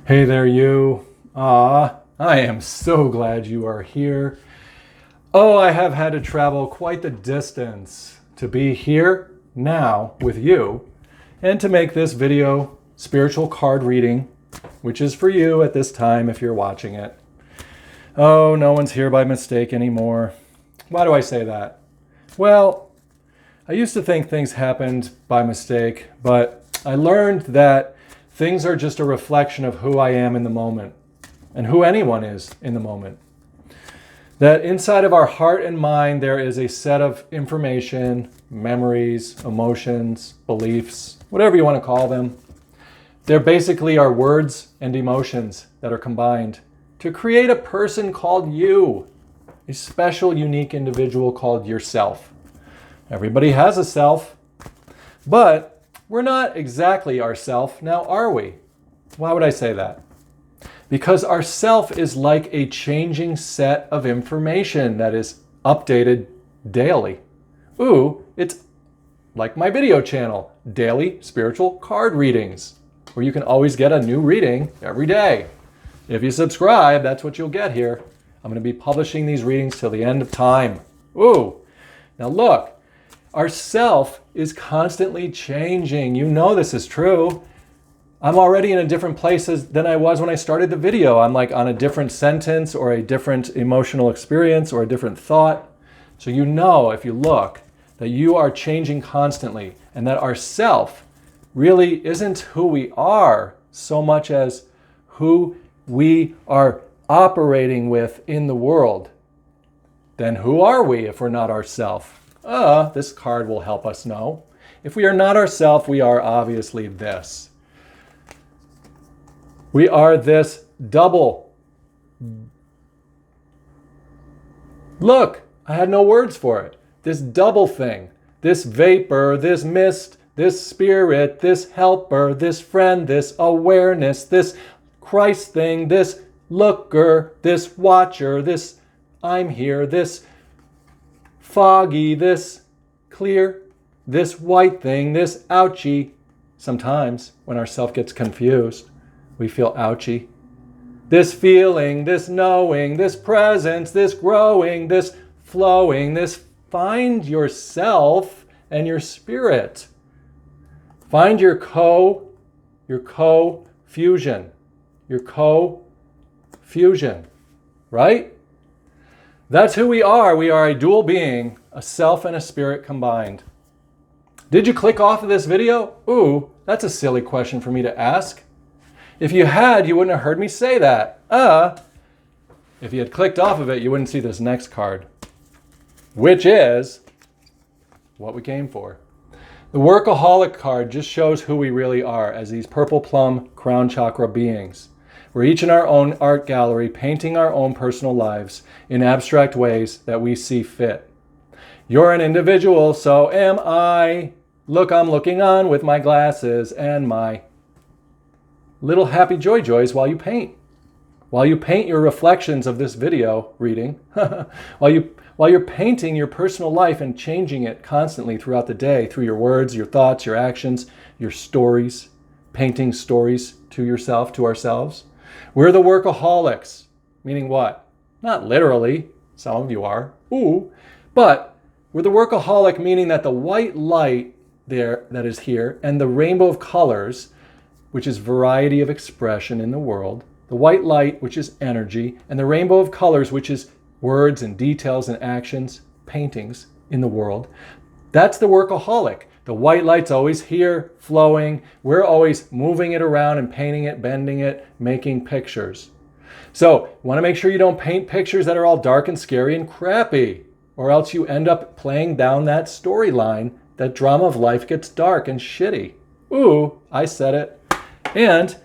Hey there, you. I am so glad you are here. Oh, I have had to travel quite the distance to be here now with you and to make this video spiritual card reading, which is for you at this time if you're watching it. Oh, no one's here by mistake anymore. Why do I say that? Well, I used to think things happened by mistake, but I learned that things are just a reflection of who I am in the moment and who anyone is in the moment. That inside of our heart and mind, there is a set of information, memories, emotions, beliefs, whatever you want to call them. They're basically our words and emotions that are combined to create a person called you, a special, unique individual called yourself. Everybody has a self, but we're not exactly ourself, now are we? Why would I say that? Because our self is like a changing set of information that is updated daily. Ooh, it's like my video channel, Daily Spiritual Card Readings, where you can always get a new reading every day. If you subscribe, that's what you'll get here. I'm going to be publishing these readings till the end of time. Ooh, now look, our self is constantly changing. You know this is true. I'm already in a different place than I was when I started the video. I'm like on a different sentence or a different emotional experience or a different thought. So you know, if you look, that you are changing constantly and that our self really isn't who we are so much as who we are operating with in the world. Then who are we if we're not ourself? This card will help us know. If we are not ourself, we are obviously this. We are this double. Look, I had no words for it. This double thing, this vapor, this mist, this spirit, this helper, this friend, this awareness, this Christ thing, this looker, this watcher, this I'm here, this foggy, this clear, this white thing, this ouchie. Sometimes when our self gets confused, we feel ouchy. This feeling, this knowing, this presence, this growing, this flowing, this find yourself and your spirit. Find your co-fusion. Your co-fusion, right? That's who we are. We are a dual being, a self and a spirit combined. Did you click off of this video? Ooh, that's a silly question for me to ask. If you had, you wouldn't have heard me say that. If you had clicked off of it, you wouldn't see this next card, which is what we came for. The Workaholic card just shows who we really are as these purple plum crown chakra beings. We're each in our own art gallery, painting our own personal lives in abstract ways that we see fit. You're an individual, so am I. Look, I'm looking on with my glasses and my little happy joys while you paint. While you paint your reflections of this video reading, while you're painting your personal life and changing it constantly throughout the day through your words, your thoughts, your actions, your stories, painting stories to yourself, to ourselves. We're the workaholics, meaning what? Not literally, some of you are, but we're the workaholic, meaning that the white light there that is here and the rainbow of colors, which is variety of expression in the world, the white light, which is energy, and the rainbow of colors, which is words and details and actions, paintings in the world. That's the workaholic. The white light's always here, flowing. We're always moving it around and painting it, bending it, making pictures. So, you want to make sure you don't paint pictures that are all dark and scary and crappy, or else you end up playing down that storyline. That drama of life gets dark and shitty. Ooh, I said it. And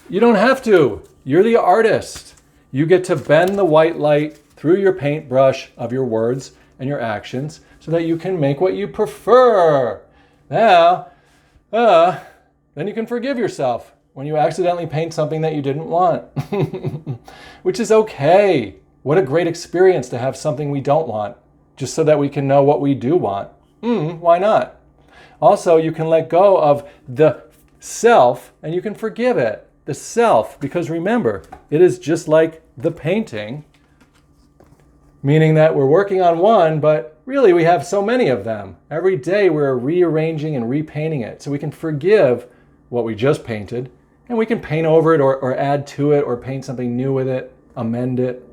you don't have to. You're the artist. You get to bend the white light through your paintbrush of your words and your actions so that you can make what you prefer. Now, then you can forgive yourself when you accidentally paint something that you didn't want, which is okay. What a great experience to have something we don't want, just so that we can know what we do want. Why not? Also, you can let go of the self and you can forgive it. the self, because remember, it is just like the painting, meaning that we're working on one, but really we have so many of them. Every day we're rearranging and repainting it so we can forgive what we just painted, and we can paint over it or add to it or paint something new with it, amend it.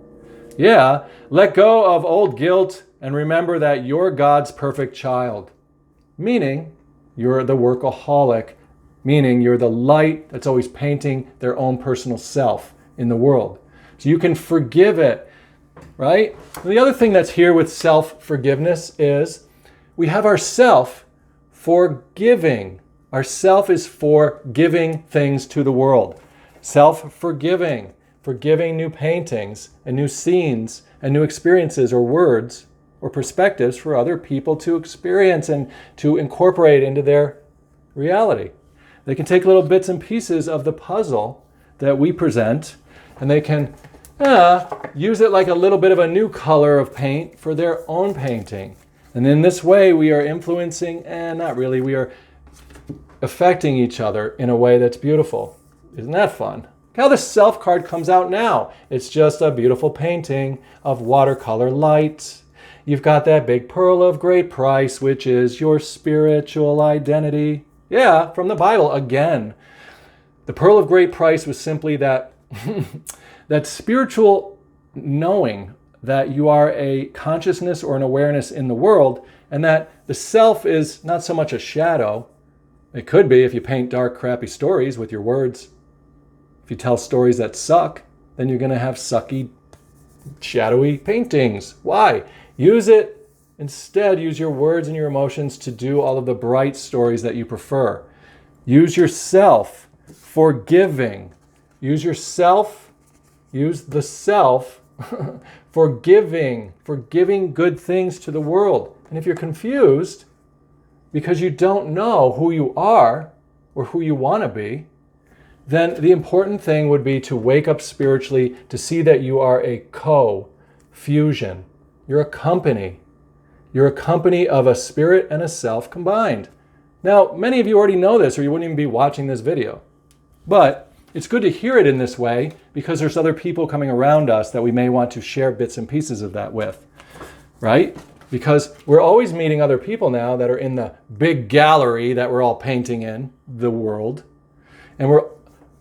Yeah, let go of old guilt and remember that you're God's perfect child, meaning you're the workaholic, meaning you're the light that's always painting their own personal self in the world. So you can forgive it, right? And the other thing that's here with self-forgiveness is we have our self for giving. Our self is for giving things to the world. Self-forgiving, forgiving new paintings and new scenes and new experiences or words or perspectives for other people to experience and to incorporate into their reality. They can take little bits and pieces of the puzzle that we present, and they can use it like a little bit of a new color of paint for their own painting. And in this way, we are influencing, not really, we are affecting each other in a way that's beautiful. Isn't that fun? Look how the self card comes out now. It's just a beautiful painting of watercolor light. You've got that big pearl of great price, which is your spiritual identity. Yeah, from the Bible again. The pearl of great price was simply that, that spiritual knowing that you are a consciousness or an awareness in the world, and that the self is not so much a shadow. It could be if you paint dark, crappy stories with your words. If you tell stories that suck, then you're going to have sucky, shadowy paintings. Why? Use it. Instead, use your words and your emotions to do all of the bright stories that you prefer. Use yourself for giving. Use yourself, use the self for giving good things to the world. And if you're confused because you don't know who you are or who you want to be, then the important thing would be to wake up spiritually to see that you are a CoFusion. You're a company. You're a company of a spirit and a self combined. Now, many of you already know this or you wouldn't even be watching this video. But it's good to hear it in this way because there's other people coming around us that we may want to share bits and pieces of that with, right? Because we're always meeting other people now that are in the big gallery that we're all painting in, the world. And we're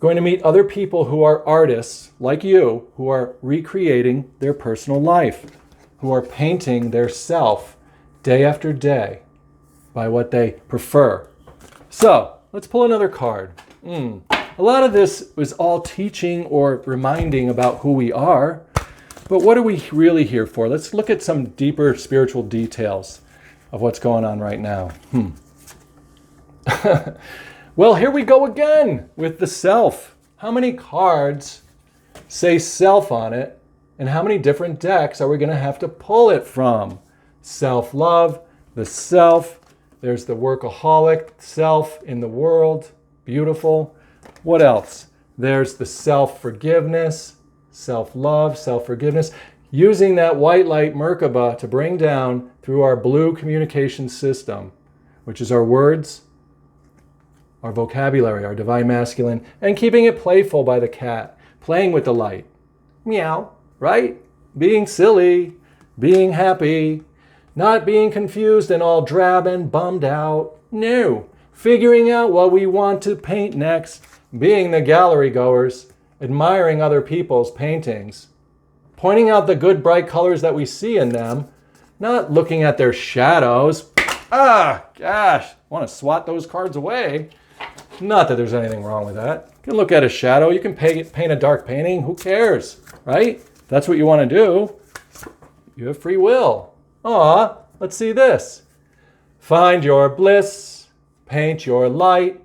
going to meet other people who are artists like you, who are recreating their personal life, who are painting their self day after day by what they prefer. So let's pull another card. A lot of this was all teaching or reminding about who we are, but what are we really here for? Let's look at some deeper spiritual details of what's going on right now. Well, here we go again with the self. How many cards say self on it, and how many different decks are we going to have to pull it from? Self-love, the self, there's the workaholic self in the world, beautiful. What else? There's the self-forgiveness, self-love, self-forgiveness, using that white light Merkaba to bring down through our blue communication system, which is our words, our vocabulary, our divine masculine, and keeping it playful by the cat, playing with the light. Meow, right? Being silly, being happy, not being confused and all drab and bummed out. No, figuring out what we want to paint next, being the gallery goers, admiring other people's paintings, pointing out the good bright colors that we see in them, not looking at their shadows. Ah, gosh, I want to swat those cards away. Not that there's anything wrong with that. You can look at a shadow, you can paint a dark painting, who cares, right? If that's what you want to do. You have free will. Aw, let's see this. Find your bliss, paint your light,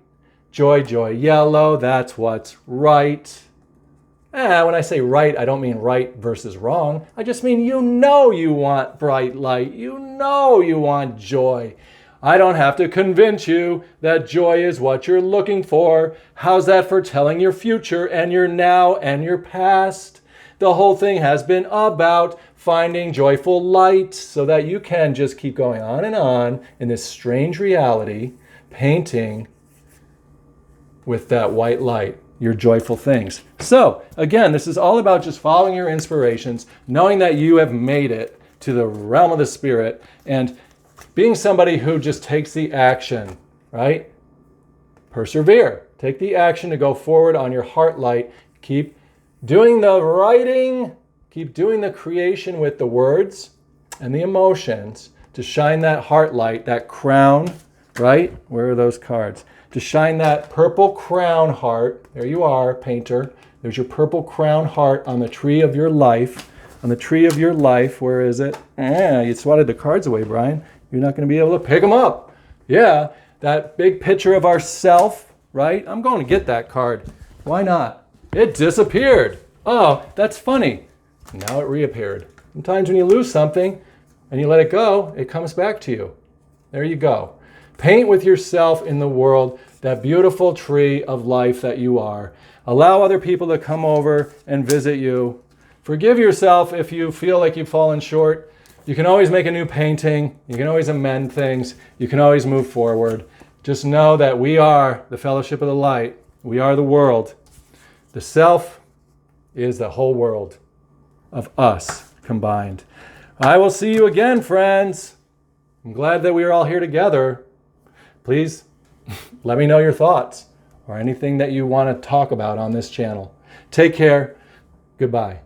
joy, joy, yellow, that's what's right. When I say right, I don't mean right versus wrong. I just mean you know you want bright light. You know you want joy. I don't have to convince you that joy is what you're looking for. How's that for telling your future and your now and your past? The whole thing has been about finding joyful light so that you can just keep going on in this strange reality, painting with that white light. your joyful things. So again, this is all about just following your inspirations, knowing that you have made it to the realm of the spirit, and being somebody who just takes the action, right? Persevere. Take the action to go forward on your heart light. Keep doing the writing. Keep doing the creation with the words and the emotions to shine that heart light, that crown, right? Where are those cards? To shine that purple crown heart. There you are, painter. There's your purple crown heart on the tree of your life. On the tree of your life. Where is it? You swatted the cards away, Brian. You're not going to be able to pick them up. Yeah, that big picture of ourself, right? I'm going to get that card. Why not? It disappeared. Oh, that's funny. Now it reappeared. Sometimes when you lose something and you let it go, it comes back to you. There you go. Paint with yourself in the world that beautiful tree of life that you are. Allow other people to come over and visit you. Forgive yourself if you feel like you've fallen short. You can always make a new painting. You can always amend things. You can always move forward. Just know that we are the Fellowship of the Light. We are the world. The self is the whole world of us combined. I will see you again, friends. I'm glad that we are all here together. Please let me know your thoughts or anything that you want to talk about on this channel. Take care. Goodbye.